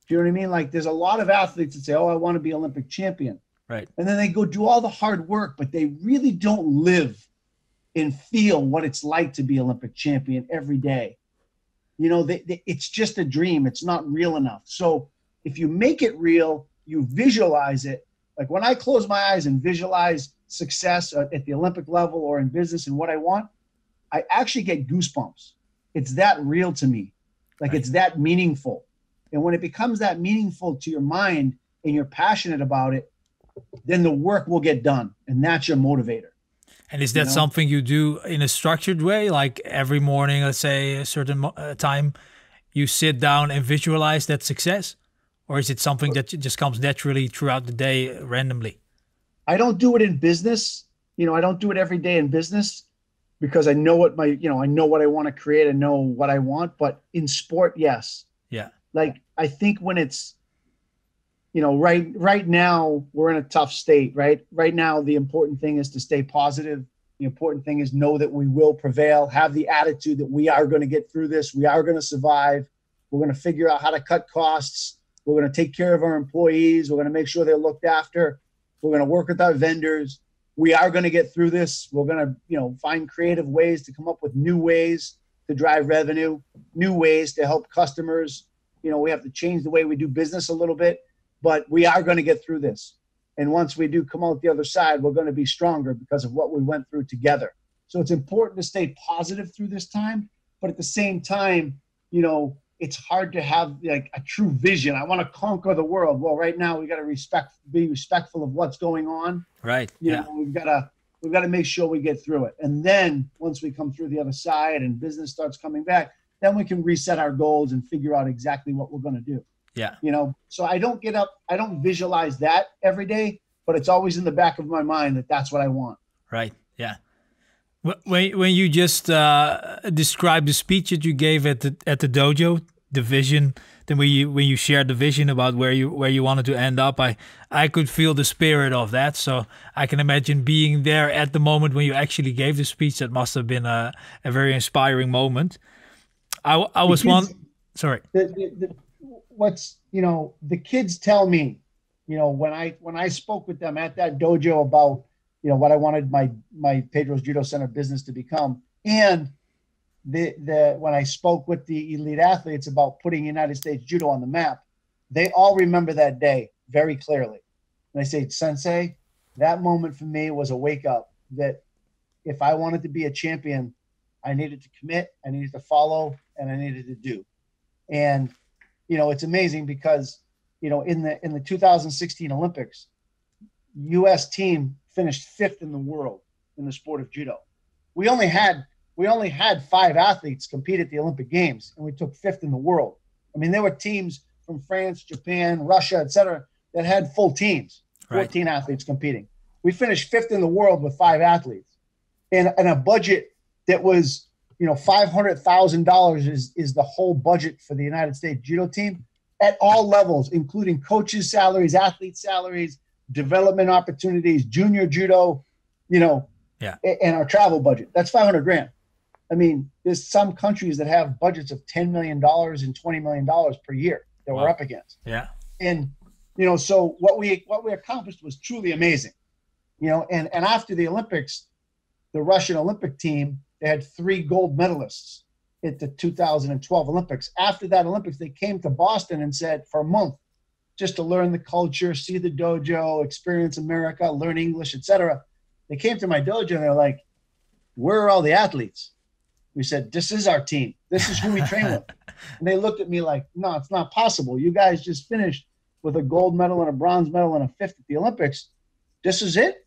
Speaker 2: Do you know what I mean? There's a lot of athletes that say, oh, I want to be Olympic champion. Right. And then they go do all the hard work, but they really don't live and feel what it's like to be Olympic champion every day. It's just a dream. It's not real enough. So if you make it real, you visualize it. Like when I close my eyes and visualize success at the Olympic level or in business and what I want, I actually get goosebumps. it's that real to me. Like
Speaker 1: Right.
Speaker 2: it's that meaningful. And when it becomes that meaningful to your mind and you're passionate about it, then the work will get done. And that's your motivator.
Speaker 1: And is
Speaker 2: You
Speaker 1: that
Speaker 2: know,
Speaker 1: something you do in a structured way? Like every morning, let's say a certain time, you sit down and visualize that success? Or is it something that just comes naturally throughout the day randomly?
Speaker 2: I don't do it in business. You know, I don't do it every day in business because I know what I know what I want to create. I know what I want. But in sport, yes.
Speaker 1: Yeah.
Speaker 2: Like I think when it's, right now we're in a tough state, right? Right now, the important thing is to stay positive. The important thing is know that we will prevail, have the attitude that we are going to get through this. We are going to survive. We're going to figure out how to cut costs. We're going to take care of our employees. We're going to make sure they're looked after. We're going to work with our vendors. We are going to get through this. We're going to, find creative ways to come up with new ways to drive revenue, new ways to help customers. We have to change the way we do business a little bit, but we are going to get through this. And once we do come out the other side, we're going to be stronger because of what we went through together. So it's important to stay positive through this time, but at the same time, it's hard to have like a true vision. I want to conquer the world. Well, right now we got to be respectful of what's going on.
Speaker 1: Right.
Speaker 2: We've got to make sure we get through it. And then once we come through the other side and business starts coming back, then we can reset our goals and figure out exactly what we're going to do.
Speaker 1: Yeah.
Speaker 2: So I don't get up, I don't visualize that every day, but it's always in the back of my mind that that's what I want.
Speaker 1: Right. Yeah. When you just described the speech that you gave at the dojo, the vision, then when you shared the vision about where you wanted to end up, I could feel the spirit of that. So I can imagine being there at the moment when you actually gave the speech. That must have been a very inspiring moment. I was sorry.
Speaker 2: The kids tell me, when I spoke with them at that dojo about, what I wanted my Pedro's Judo Center business to become. And when I spoke with the elite athletes about putting United States Judo on the map, they all remember that day very clearly. And I say, Sensei, that moment for me was a wake up that if I wanted to be a champion, I needed to commit, I needed to follow, and I needed to do. And, it's amazing because, in the 2016 Olympics, U.S. team finished 5th in the world in the sport of judo. We only had 5 athletes compete at the Olympic Games, and we took 5th in the world. I mean, there were teams from France, Japan, Russia, et cetera, that had full teams, 14 athletes competing. We finished 5th in the world with 5 athletes, and a budget that was, $500,000 is the whole budget for the United States judo team at all levels, including coaches' salaries, athletes' salaries, development opportunities, junior judo, and our travel budget. That's $500,000. I mean, there's some countries that have budgets of $10 million and $20 million per year that we're up against.
Speaker 1: Yeah.
Speaker 2: And, so what we accomplished was truly amazing, and after the Olympics, the Russian Olympic team, they had 3 gold medalists at the 2012 Olympics. After that Olympics, they came to Boston and said for a month, just to learn the culture, see the dojo, experience America, learn English, etc. They came to my dojo and they're like, where are all the athletes? We said, this is our team. This is who we train with. And they looked at me like, no, it's not possible. You guys just finished with a gold medal and a bronze medal and a 5th at the Olympics. This is it?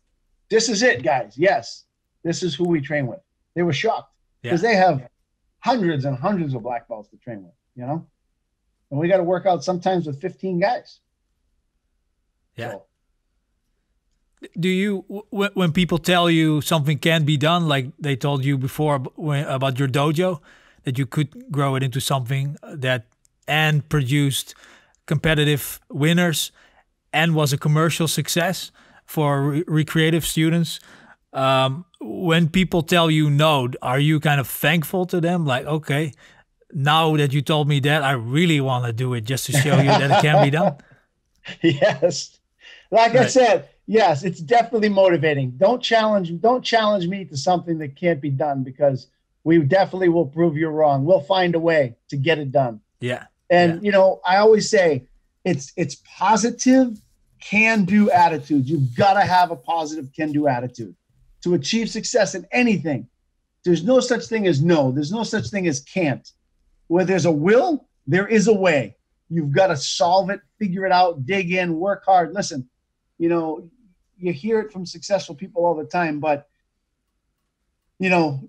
Speaker 2: This is it, guys. Yes, this is who we train with. They were shocked because they have hundreds and hundreds of black belts to train with, and we got to work out sometimes with 15 guys.
Speaker 1: Yeah. So. Do you, when people tell you something can be done, like they told you before about your dojo, that you could grow it into something that and produced competitive winners and was a commercial success for recreative students, when people tell you no, are you kind of thankful to them? Like, okay, now that you told me that, I really want to do it just to show you that it can be done.
Speaker 2: Yes. Like I said, yes, it's definitely motivating. Don't challenge me to something that can't be done, because we definitely will prove you're wrong. We'll find a way to get it done.
Speaker 1: Yeah.
Speaker 2: And, I always say it's positive can-do attitude. You've got to have a positive can-do attitude to achieve success in anything. There's no such thing as no. There's no such thing as can't. Where there's a will, there is a way. You've got to solve it, figure it out, dig in, work hard. Listen, you know, you hear it from successful people all the time, but, you know,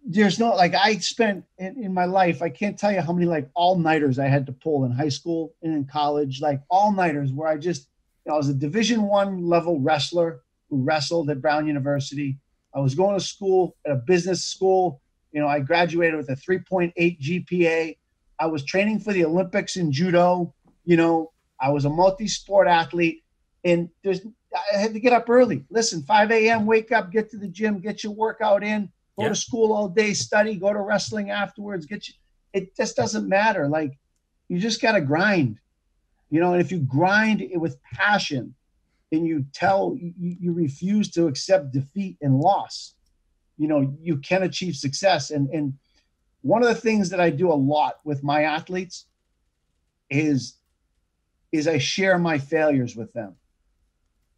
Speaker 2: there's no, like, I spent in my life, I can't tell you how many like all-nighters I had to pull in high school and in college, like all-nighters where I just, you know, I was a Division I level wrestler who wrestled at Brown University. I was going to school at a business school. You know, I graduated with a 3.8 GPA. I was training for the Olympics in judo. You know, I was a multi-sport athlete, and I had to get up early. Listen, 5 a.m., wake up, get to the gym, get your workout in, go to school all day, study, go to wrestling afterwards. It just doesn't matter. Like, you just got to grind, you know, and if you grind it with passion and you refuse to accept defeat and loss, you know, you can achieve success. And one of the things that I do a lot with my athletes is I share my failures with them.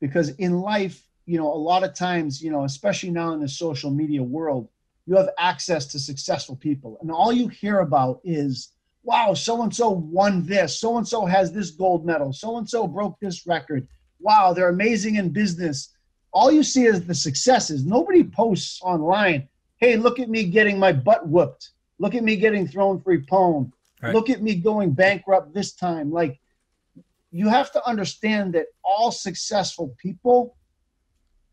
Speaker 2: Because in life, you know, a lot of times, you know, especially now in the social media world, you have access to successful people. And all you hear about is, wow, so-and-so won this. So-and-so has this gold medal. So-and-so broke this record. Wow, they're amazing in business. All you see is the successes. Nobody posts online, hey, look at me getting my butt whooped. Look at me getting thrown for a pwn. Right. Look at me going bankrupt this time. Like, you have to understand that all successful people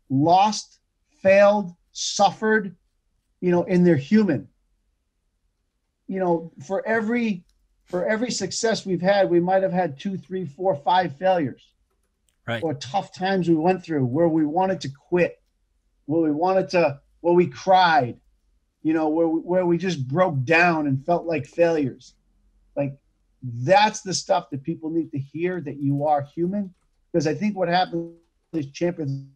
Speaker 2: lost, failed, suffered, you know, and they're human. You know, for every success we've had, we might have had 2, 3, 4, 5 failures. Right. Or tough times we went through where we wanted to quit, where we cried, you know, where we just broke down and felt like failures. Like, that's the stuff that people need to hear, that you are human. Because I think what happens is champions,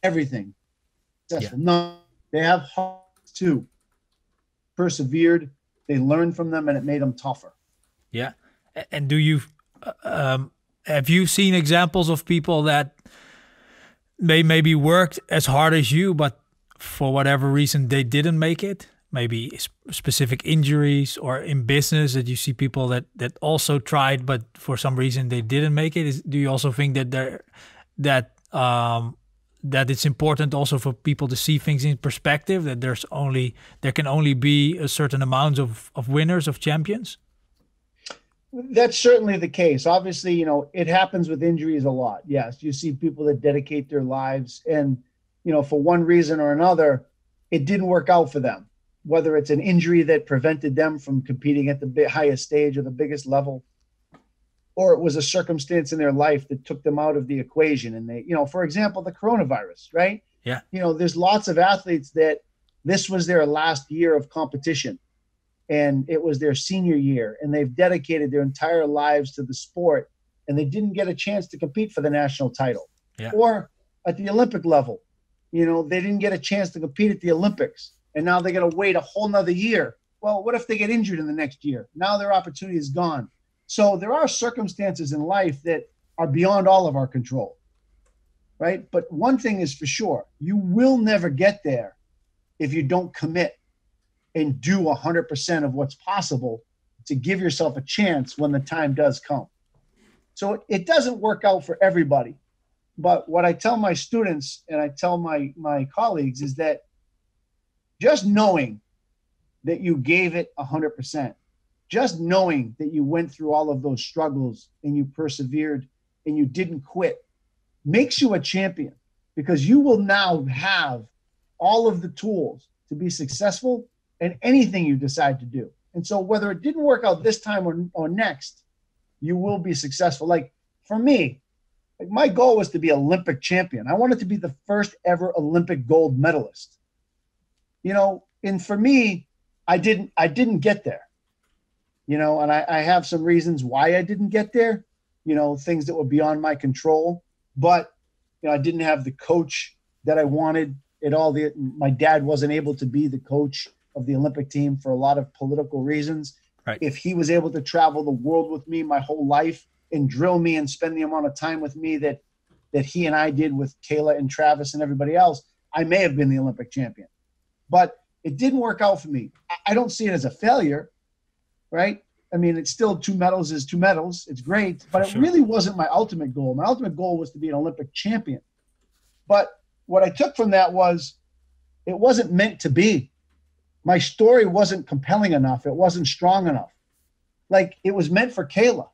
Speaker 2: everything successful. Yeah. No, they have hearts too. Persevered, they learned from them, and it made them tougher.
Speaker 1: Yeah. And do you have you seen examples of people that they maybe worked as hard as you, but for whatever reason they didn't make it? Maybe specific injuries, or in business that you see people that also tried, but for some reason they didn't make it. Do you also think that that it's important also for people to see things in perspective, that there can only be a certain amount of winners, of champions?
Speaker 2: That's certainly the case. Obviously, you know, it happens with injuries a lot. Yes, you see people that dedicate their lives and, you know, for one reason or another, it didn't work out for them. Whether it's an injury that prevented them from competing at the highest stage or the biggest level, or it was a circumstance in their life that took them out of the equation. And they, you know, for example, the coronavirus, right? Yeah. You know, there's lots of athletes that this was their last year of competition, and it was their senior year, and they've dedicated their entire lives to the sport, and they didn't get a chance to compete for the national title. Yeah. Or at the Olympic level, you know, they didn't get a chance to compete at the Olympics. And now they got to wait a whole nother year. Well, what if they get injured in the next year? Now their opportunity is gone. So there are circumstances in life that are beyond all of our control, right? But one thing is for sure, you will never get there if you don't commit and do 100% of what's possible to give yourself a chance when the time does come. So it doesn't work out for everybody. But what I tell my students and I tell my colleagues is that just knowing that you gave it 100%, just knowing that you went through all of those struggles and you persevered and you didn't quit, makes you a champion, because you will now have all of the tools to be successful in anything you decide to do. And so whether it didn't work out this time or next, you will be successful. Like for me, like my goal was to be Olympic champion. I wanted to be the first ever Olympic gold medalist. You know, and for me, I didn't get there, you know, and I have some reasons why I didn't get there, you know, things that were beyond my control, but, you know, I didn't have the coach that I wanted at all. My dad wasn't able to be the coach of the Olympic team for a lot of political reasons. Right. If he was able to travel the world with me my whole life and drill me and spend the amount of time with me that he and I did with Kayla and Travis and everybody else, I may have been the Olympic champion. but it didn't work out for me. I don't see it as a failure, right? I mean, it's still 2 medals is 2 medals. It's great, but it really wasn't my ultimate goal. My ultimate goal was to be an Olympic champion. But what I took from that was it wasn't meant to be. My story wasn't compelling enough. It wasn't strong enough. Like, it was meant for Kayla.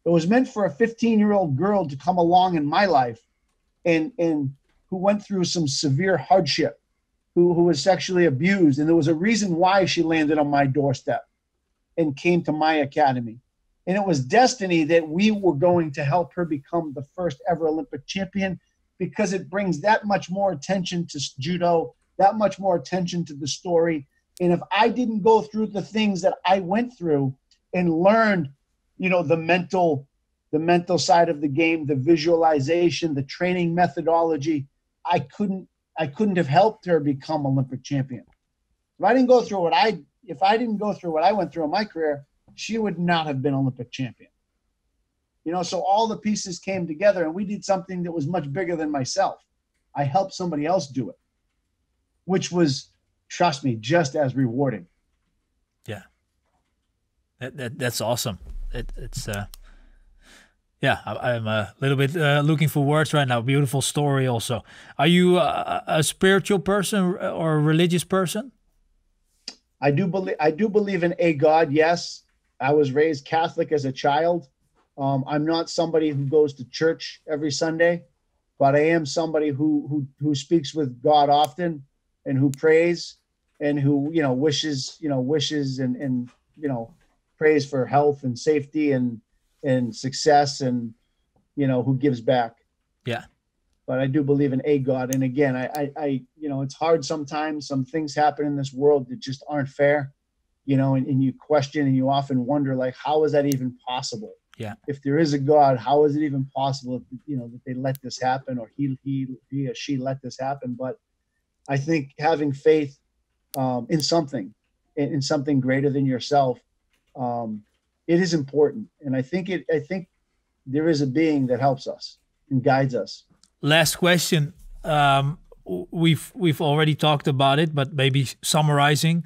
Speaker 2: It was meant for a 15-year-old girl to come along in my life and who went through some severe hardship, who was sexually abused. And there was a reason why she landed on my doorstep and came to my academy. And it was destiny that we were going to help her become the first ever Olympic champion, because it brings that much more attention to judo, that much more attention to the story. And if I didn't go through the things that I went through and learned, you know, the mental side of the game, the visualization, the training methodology, I couldn't have helped her become Olympic champion. If I didn't go through what I went through in my career, she would not have been Olympic champion. You know, so all the pieces came together and we did something that was much bigger than myself. I helped somebody else do it, which was, trust me, just as rewarding.
Speaker 1: Yeah. That's awesome. It's yeah, I'm a little bit looking for words right now. Beautiful story also. Are you a spiritual person or a religious person?
Speaker 2: I do believe in a God, yes. I was raised Catholic as a child. I'm not somebody who goes to church every Sunday, but I am somebody who speaks with God often and who prays and who, you know, wishes and you know, prays for health and safety and success, and, you know, who gives back. Yeah. But I do believe in a God. And again, I you know, it's hard sometimes. Some things happen in this world that just aren't fair, you know, and you question and you often wonder, like, how is that even possible? Yeah. If there is a God, how is it even possible, you know, that they let this happen, or he or she let this happen? But I think having faith in something greater than yourself, it is important. And I think there is a being that helps us and guides us. Last question. We've already talked about it, but maybe summarizing,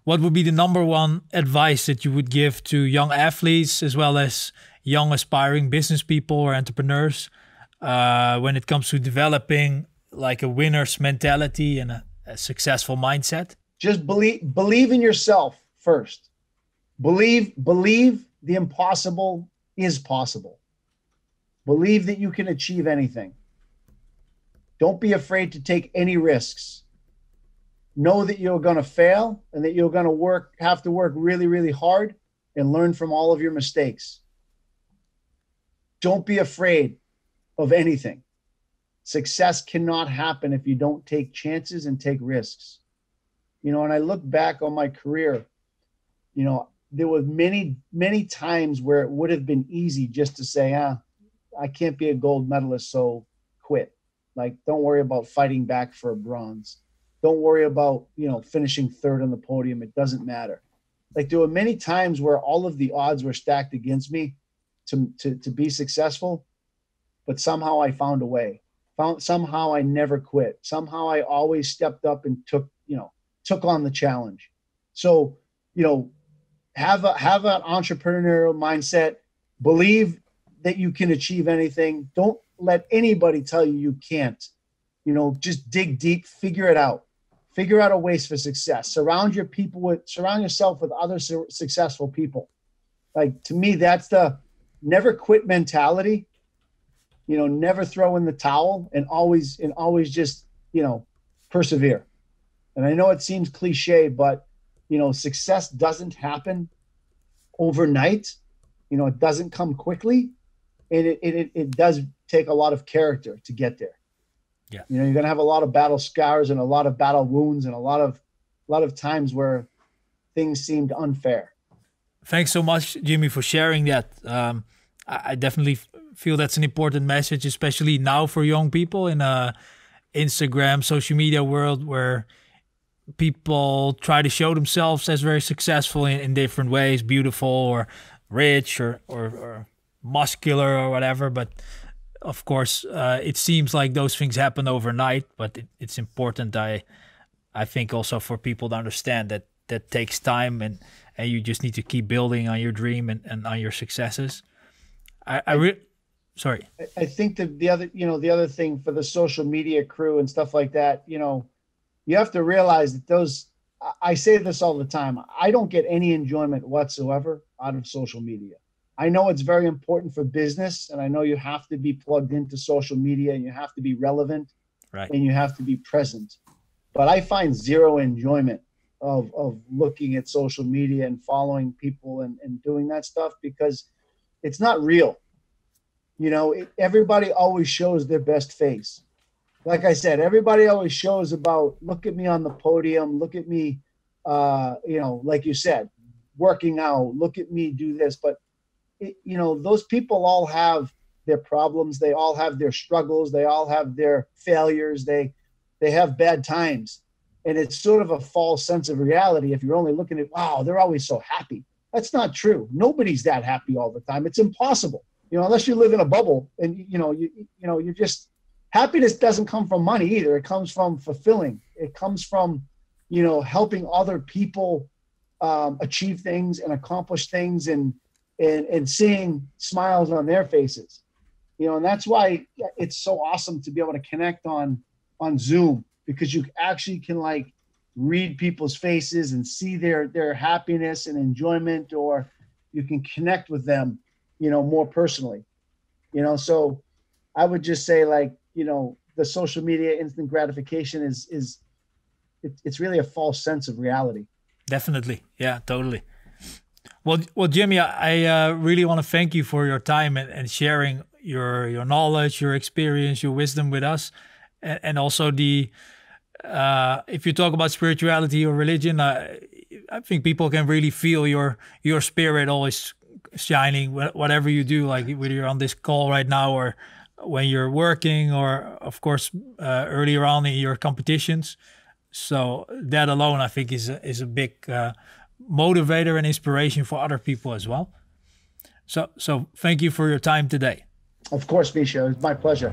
Speaker 2: what would be the #1 advice that you would give to young athletes as well as young aspiring business people or entrepreneurs when it comes to developing like a winner's mentality and a successful mindset? Just believe in yourself first. Believe the impossible is possible. Believe that you can achieve anything. Don't be afraid to take any risks. Know that you're going to fail and that you're going to have to work really, really hard and learn from all of your mistakes. Don't be afraid of anything. Success cannot happen if you don't take chances and take risks. You know, and I look back on my career, you know, there were many, many times where it would have been easy just to say, I can't be a gold medalist, so quit. Like, don't worry about fighting back for a bronze. Don't worry about, you know, finishing 3rd on the podium. It doesn't matter. Like, there were many times where all of the odds were stacked against me to be successful, but somehow I found a way. Somehow I never quit. Somehow I always stepped up and took on the challenge. So, you know, have an entrepreneurial mindset. Believe that you can achieve anything. Don't let anybody tell you can't. You know, just dig deep, figure it out. Figure out a ways for success. Surround yourself with other successful people. Like, to me, that's the never quit mentality. You know, never throw in the towel, and always just, you know, persevere. And I know it seems cliche, but, you know, success doesn't happen overnight. You know, it doesn't come quickly, and it does take a lot of character to get there. Yeah. You know, you're going to have a lot of battle scars and a lot of battle wounds and a lot of times where things seemed unfair. Thanks so much, Jimmy, for sharing that. I definitely feel that's an important message, especially now for young people in a Instagram, social media world where people try to show themselves as very successful in different ways, beautiful or rich or muscular or whatever. But of course, it seems like those things happen overnight, but it's important, I
Speaker 1: I think also for people to understand that that takes time, and you just need to keep building on your dream and on your successes. Sorry.
Speaker 2: I think that the other thing for the social media crew and stuff like that, you have to realize that I say this all the time. I don't get any enjoyment whatsoever out of social media. I know it's very important for business, and I know you have to be plugged into social media, and you have to be relevant,
Speaker 1: right,
Speaker 2: and you have to be present. But I find zero enjoyment of looking at social media and following people and doing that stuff, because it's not real. Everybody always shows their best face. Like I said, everybody always shows about, look at me on the podium, look at me, like you said, working out, look at me do this. But, those people all have their problems. They all have their struggles. They all have their failures. They have bad times. And it's sort of a false sense of reality if you're only looking at, wow, they're always so happy. That's not true. Nobody's that happy all the time. It's impossible. Unless you live in a bubble, and you just, happiness doesn't come from money either. It comes from fulfilling. It comes from, helping other people achieve things and accomplish things, and seeing smiles on their faces. And that's why it's so awesome to be able to connect on Zoom, because you actually can read people's faces and see their happiness and enjoyment, or you can connect with them, more personally, so I would just say, the social media instant gratification it's really a false sense of reality.
Speaker 1: Definitely. Yeah, totally. Well, Jimmy, I really want to thank you for your time and sharing your knowledge, your experience, your wisdom with us. And also if you talk about spirituality or religion, I think people can really feel your spirit always shining, whatever you do, like whether you're on this call right now or when you're working, or of course earlier on in your competitions. So that alone, I think, is a big motivator and inspiration for other people as well. So thank you for your time today.
Speaker 2: Of course, Misha, it's my pleasure.